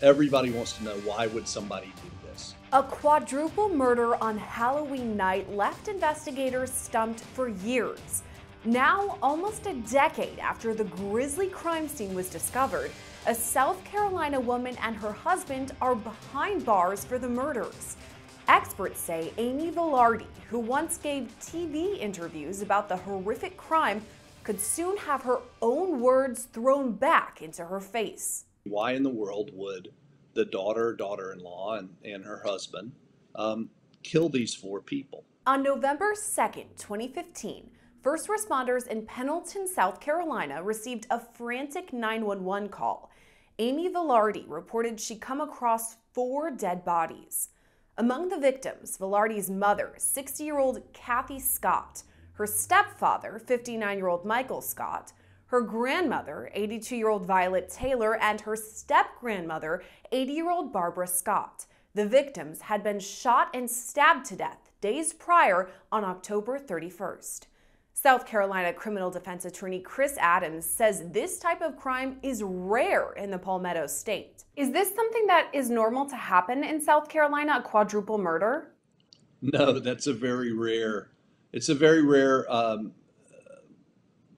Everybody wants to know, why would somebody do this? A quadruple murder on Halloween night left investigators stumped for years. Now, almost a decade after the grisly crime scene was discovered, a South Carolina woman and her husband are behind bars for the murders. Experts say Amy Vilardi, who once gave TV interviews about the horrific crime, could soon have her own words thrown back into her face. Why in the world would the daughter-in-law, and her husband kill these four people? On November 2nd, 2015, first responders in Pendleton, South Carolina received a frantic 911 call. Amy Vilardi reported she'd come across 4 dead bodies. Among the victims, Vilardi's mother, 60-year-old Kathy Scott, her stepfather, 59-year-old Michael Scott, her grandmother, 82-year-old Violet Taylor, and her step-grandmother, 80-year-old Barbara Scott. The victims had been shot and stabbed to death days prior on October 31st. South Carolina criminal defense attorney Chris Adams says this type of crime is rare in the Palmetto State. Is this something that is normal to happen in South Carolina, a quadruple murder? No, that's a very rare, it's a very rare,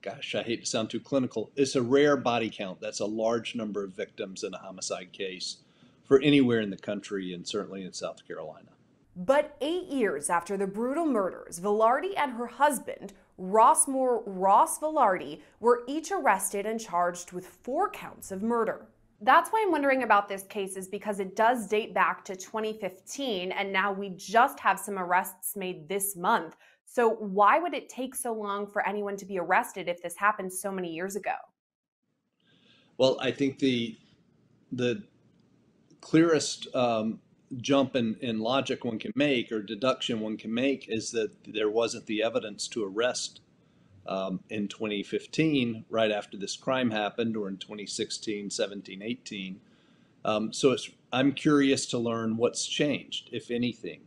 gosh, I hate to sound too clinical. It's a rare body count. That's a large number of victims in a homicide case for anywhere in the country, and certainly in South Carolina. But 8 years after the brutal murders, Vilardi and her husband, Rosmore Ross Vilardi, were each arrested and charged with 4 counts of murder. That's why I'm wondering about this case, is because it does date back to 2015, and now we just have some arrests made this month. So why would it take so long for anyone to be arrested if this happened so many years ago? Well, I think the clearest jump in logic one can make, or deduction one can make, is that there wasn't the evidence to arrest in 2015, right after this crime happened, or in 2016, 17, 18. So I'm curious to learn what's changed, if anything.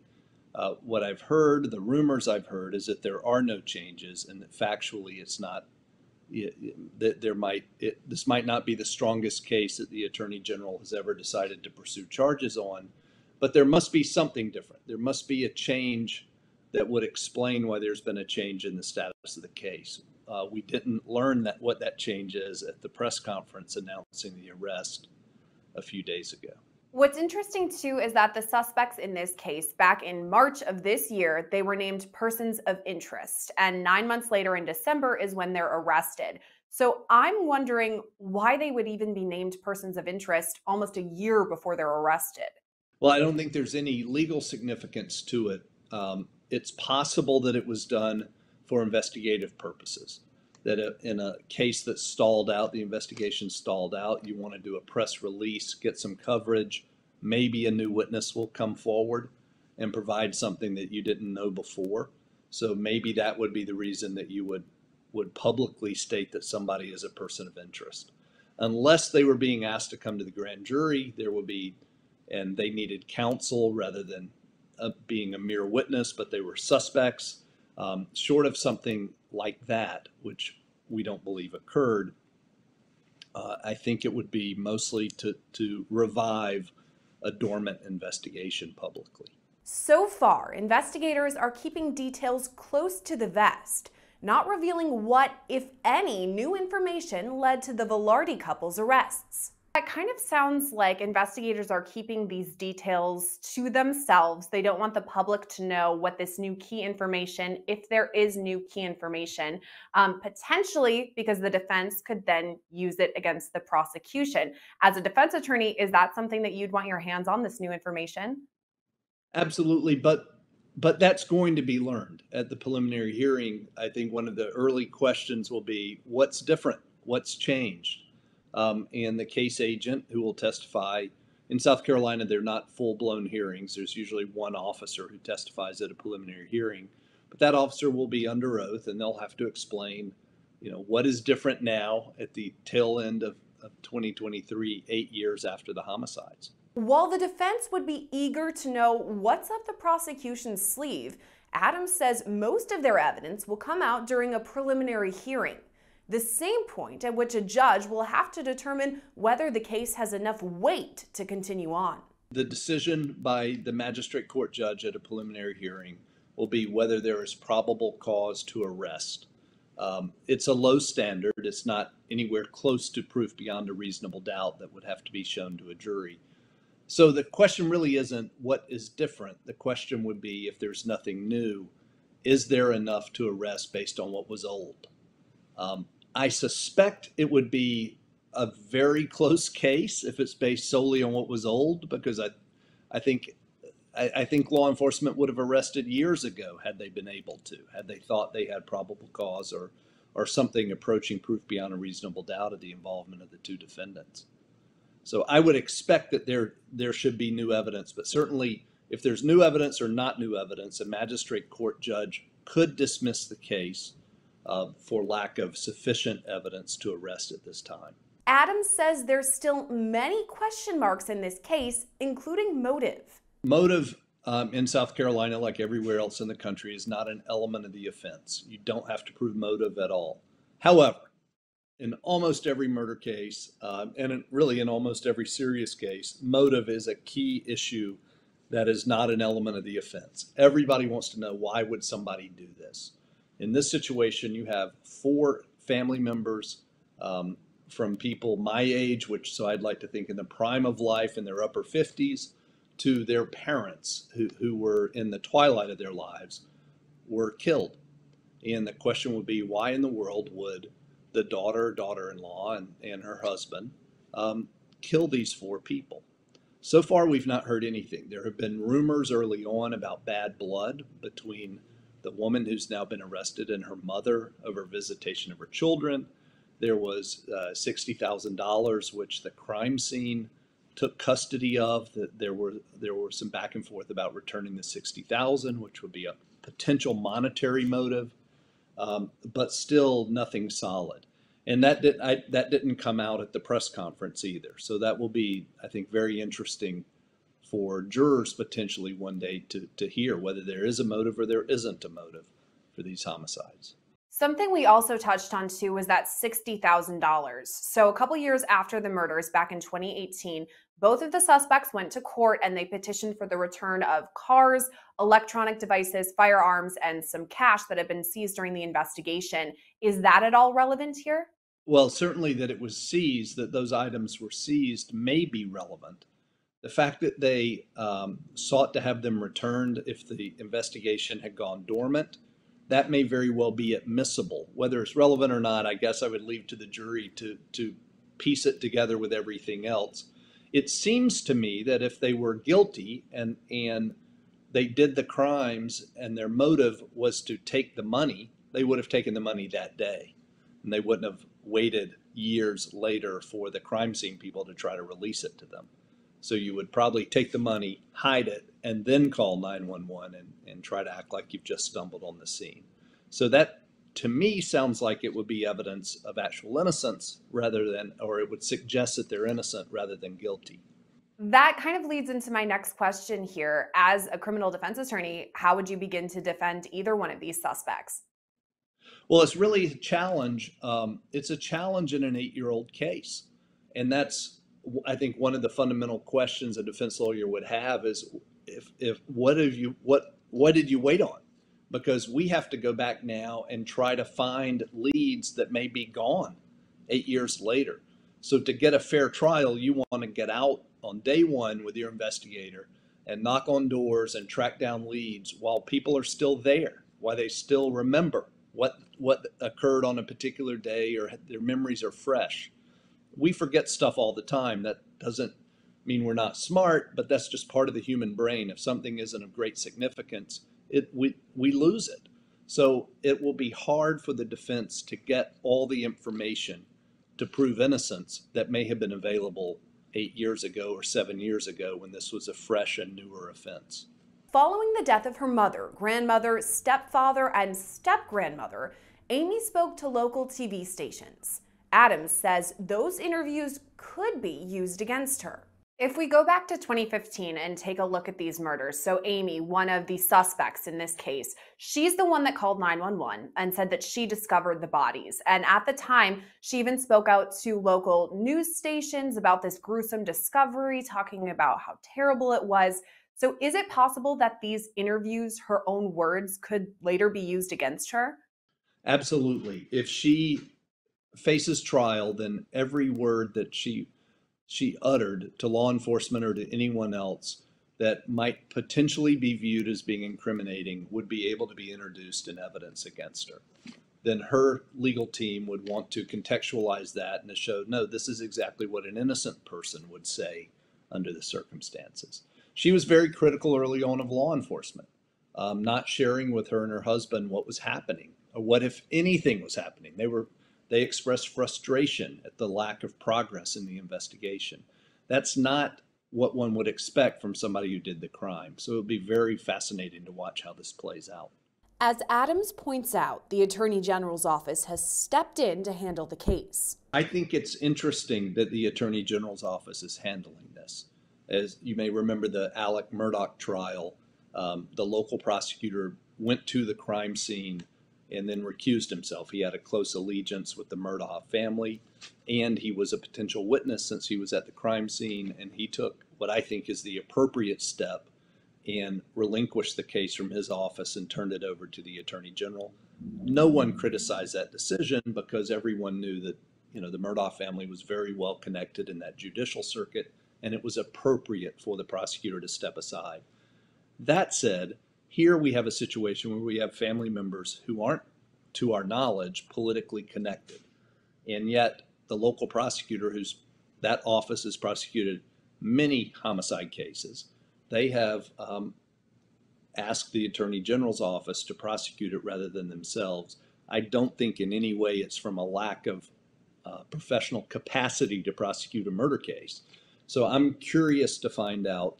What I've heard, the rumors I've heard, is that there are no changes, and that factually it's not, that this might not be the strongest case that the Attorney General has ever decided to pursue charges on, but there must be something different. There must be a change that would explain why there's been a change in the status of the case. We didn't learn what that change is at the press conference announcing the arrest a few days ago. What's interesting too is that the suspects in this case, back in March of this year, they were named persons of interest, and 9 months later in December is when they're arrested. So I'm wondering why they would even be named persons of interest almost a year before they're arrested. Well, I don't think there's any legal significance to it. It's possible that it was done for investigative purposes, that in a case that stalled out, the investigation stalled out, you want to do a press release, get some coverage, maybe a new witness will come forward and provide something that you didn't know before. So maybe that would be the reason that you would publicly state that somebody is a person of interest. Unless they were being asked to come to the grand jury, there would be, and they needed counsel rather than being a mere witness, but they were suspects. Short of something like that, which we don't believe occurred, I think it would be mostly to revive a dormant investigation publicly. So far, investigators are keeping details close to the vest, not revealing what, if any, new information led to the Vilardi couple's arrests. That kind of sounds like investigators are keeping these details to themselves. They don't want the public to know what this new key information, if there is new key information, potentially because the defense could then use it against the prosecution. As a defense attorney, is that something that you'd want your hands on, this new information? Absolutely, but that's going to be learned at the preliminary hearing. I think one of the early questions will be, what's different? What's changed? And the case agent who will testify. In South Carolina, they're not full-blown hearings. There's usually one officer who testifies at a preliminary hearing, but that officer will be under oath, and they'll have to explain, what is different now at the tail end of 2023, 8 years after the homicides. While the defense would be eager to know what's up the prosecution's sleeve, Adams says most of their evidence will come out during a preliminary hearing. the same point at which a judge will have to determine whether the case has enough weight to continue on. The decision by the magistrate court judge at a preliminary hearing will be whether there is probable cause to arrest. It's a low standard. It's not anywhere close to proof beyond a reasonable doubt that would have to be shown to a jury. So the question really isn't what is different. The question would be, if there's nothing new, is there enough to arrest based on what was old? I suspect it would be a very close case if it's based solely on what was old, because I think law enforcement would have arrested years ago had they been able to, had they thought they had probable cause or something approaching proof beyond a reasonable doubt of the involvement of the two defendants. So I would expect that there should be new evidence, but certainly if there's new evidence or not new evidence, a magistrate court judge could dismiss the case for lack of sufficient evidence to arrest at this time. Adams says there's still many question marks in this case, including motive. Motive in South Carolina, like everywhere else in the country, is not an element of the offense. You don't have to prove motive at all. However, in almost every murder case, and really in almost every serious case, motive is a key issue that is not an element of the offense. Everybody wants to know, why would somebody do this? In this situation, you have 4 family members from people my age, so I'd like to think in the prime of life, in their upper 50s, to their parents who were in the twilight of their lives, were killed. And the question would be, why in the world would the daughter-in-law, and her husband kill these 4 people? So far, we've not heard anything. There have been rumors early on about bad blood between the woman who's now been arrested and her mother over visitation of her children. There was $60,000, which the crime scene took custody of. That there were some back and forth about returning the $60,000, which would be a potential monetary motive, but still nothing solid. And that didn't come out at the press conference either. So that will be, I think, very interesting for jurors potentially one day to hear whether there is a motive or there isn't a motive for these homicides. Something we also touched on too was that $60,000. So a couple years after the murders back in 2018, both of the suspects went to court and they petitioned for the return of cars, electronic devices, firearms, and some cash that had been seized during the investigation. Is that at all relevant here? Well, certainly that it was seized, that those items were seized, may be relevant. The fact that they sought to have them returned if the investigation had gone dormant, that may very well be admissible. Whether it's relevant or not, I guess I would leave to the jury to piece it together with everything else. It seems to me that if they were guilty and they did the crimes and their motive was to take the money, they would have taken the money that day. And they wouldn't have waited years later for the crime scene people to try to release it to them. So you would probably take the money, hide it, and then call 911 and try to act like you've just stumbled on the scene. So that, to me, sounds like it would be evidence of actual innocence or it would suggest that they're innocent rather than guilty. That kind of leads into my next question here. As a criminal defense attorney, how would you begin to defend either one of these suspects? Well, it's really a challenge. It's a challenge in an 8-year-old case. And that's, I think, one of the fundamental questions a defense lawyer would have is, what did you wait on? Because we have to go back now and try to find leads that may be gone 8 years later. So to get a fair trial, you want to get out on day one with your investigator and knock on doors and track down leads while people are still there, while they still remember what occurred on a particular day or their memories are fresh. We forget stuff all the time. That doesn't mean we're not smart, but that's just part of the human brain. If something isn't of great significance, we lose it. So it will be hard for the defense to get all the information to prove innocence that may have been available 8 years ago or 7 years ago when this was a fresh and newer offense. Following the death of her mother, grandmother, stepfather, and step-grandmother, Amy spoke to local TV stations. Adams says those interviews could be used against her. If we go back to 2015 and take a look at these murders, so Amy, one of the suspects in this case, she's the one that called 911 and said that she discovered the bodies. And at the time, she even spoke out to local news stations about this gruesome discovery, talking about how terrible it was. So is it possible that these interviews, her own words, could later be used against her? Absolutely. If she faces trial, then every word that she uttered to law enforcement or to anyone else that might potentially be viewed as being incriminating would be able to be introduced in evidence against her. Then her legal team would want to contextualize that and to show, no, this is exactly what an innocent person would say under the circumstances. She was very critical early on of law enforcement, not sharing with her and her husband what was happening or what, if anything, was happening. They expressed frustration at the lack of progress in the investigation. That's not what one would expect from somebody who did the crime. So it would be very fascinating to watch how this plays out. As Adams points out, the Attorney General's office has stepped in to handle the case. I think it's interesting that the Attorney General's office is handling this. As you may remember, the Alec Murdaugh trial, the local prosecutor went to the crime scene and then recused himself. He had a close allegiance with the Murdaugh family, and he was a potential witness since he was at the crime scene, and he took what I think is the appropriate step and relinquished the case from his office and turned it over to the Attorney General. No one criticized that decision because everyone knew that, the Murdaugh family was very well connected in that judicial circuit, and it was appropriate for the prosecutor to step aside. That said, here we have a situation where we have family members who aren't, to our knowledge, politically connected. And yet the local prosecutor, that office has prosecuted many homicide cases, they have asked the Attorney General's office to prosecute it rather than themselves. I don't think in any way it's from a lack of professional capacity to prosecute a murder case. So I'm curious to find out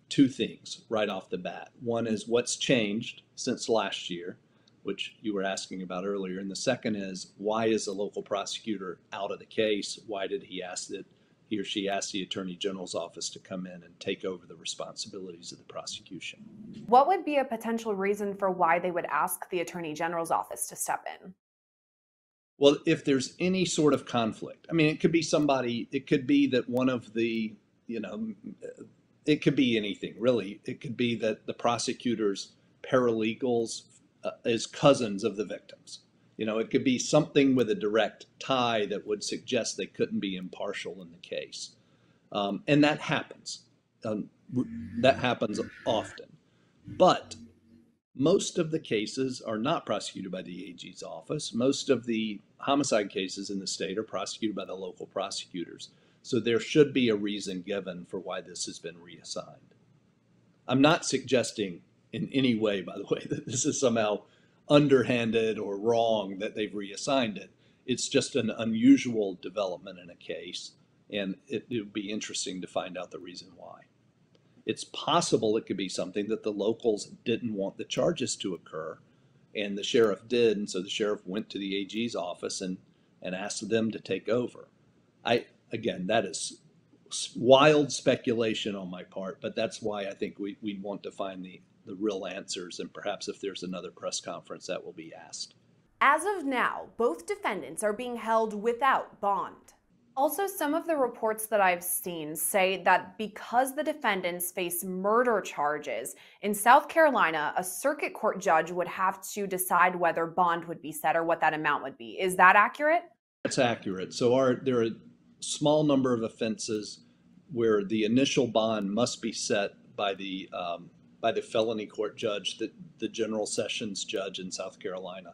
two things right off the bat. One is what's changed since last year, which you were asking about earlier. And the second is, why is the local prosecutor out of the case? Why did he or she ask the Attorney General's office to come in and take over the responsibilities of the prosecution? What would be a potential reason for why they would ask the Attorney General's office to step in? Well, if there's any sort of conflict, it could be it could be that one of the, it could be anything, really. It could be that the prosecutor's paralegals is cousins of the victims. It could be something with a direct tie that would suggest they couldn't be impartial in the case. And that happens. That happens often. But most of the cases are not prosecuted by the AG's office. Most of the homicide cases in the state are prosecuted by the local prosecutors. So there should be a reason given for why this has been reassigned. I'm not suggesting in any way, by the way, that this is somehow underhanded or wrong that they've reassigned it. It's just an unusual development in a case, and it would be interesting to find out the reason why. It's possible it could be something that the locals didn't want the charges to occur, and the sheriff did, and so the sheriff went to the AG's office and asked them to take over. Again, that is wild speculation on my part, but that's why I think we'd want to find the real answers, and perhaps if there's another press conference, that will be asked. As of now, both defendants are being held without bond. Also, some of the reports that I've seen say that because the defendants face murder charges, in South Carolina, a circuit court judge would have to decide whether bond would be set or what that amount would be. Is that accurate? That's accurate. So there are a small number of offenses where the initial bond must be set by the felony court judge, the general sessions judge in South Carolina.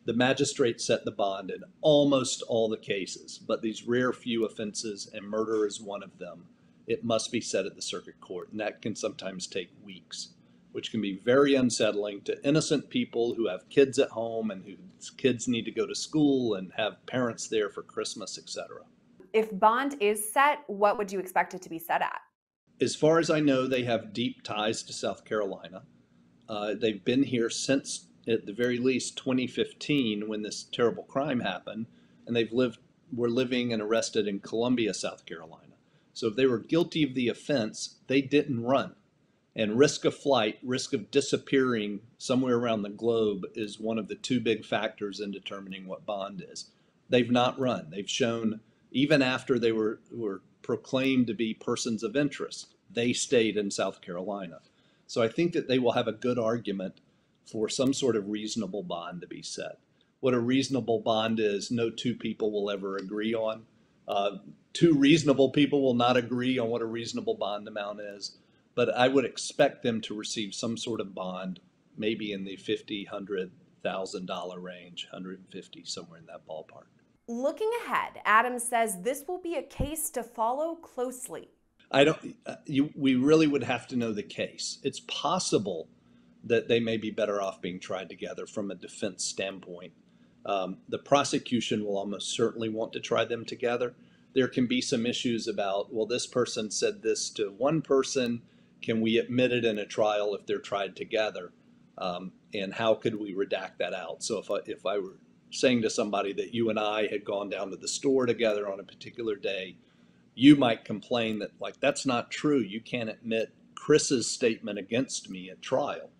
The magistrate set the bond in almost all the cases, but these rare few offenses, and murder is one of them, it must be set at the circuit court, and that can sometimes take weeks, which can be very unsettling to innocent people who have kids at home and whose kids need to go to school and have parents there for Christmas, etc. If bond is set, what would you expect it to be set at? As far as I know, they have deep ties to South Carolina. They've been here since, at the very least, 2015, when this terrible crime happened, and were living and arrested in Columbia, South Carolina. So if they were guilty of the offense, they didn't run. And risk of flight, risk of disappearing somewhere around the globe is one of the two big factors in determining what bond is. They've not run. They've shown, even after they were proclaimed to be persons of interest, they stayed in South Carolina. So I think that they will have a good argument for some sort of reasonable bond to be set. What a reasonable bond is, no two people will ever agree on. Two reasonable people will not agree on what a reasonable bond amount is. But I would expect them to receive some sort of bond, maybe in the $50,000, $100,000 range, 150, somewhere in that ballpark. Looking ahead, Adams says this will be a case to follow closely. We really would have to know the case. It's possible that they may be better off being tried together from a defense standpoint. The prosecution will almost certainly want to try them together. There can be some issues about, well, this person said this to one person. Can we admit it in a trial if they're tried together? And how could we redact that out? So if I were saying to somebody that you and I had gone down to the store together on a particular day, you might complain that, like, that's not true. You can't admit Chris's statement against me at trial.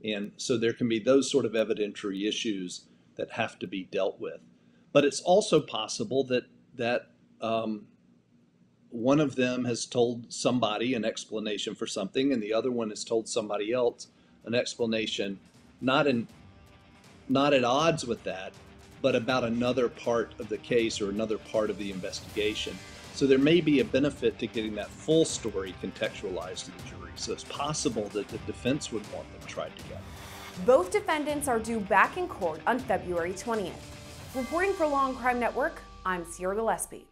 And so there can be those sort of evidentiary issues that have to be dealt with. But it's also possible that one of them has told somebody an explanation for something, and the other one has told somebody else an explanation, not at odds with that, but about another part of the case or another part of the investigation. So there may be a benefit to getting that full story contextualized to the jury. So it's possible that the defense would want them tried together. Both defendants are due back in court on February 20th. Reporting for Law&Crime Network, I'm Gillespie.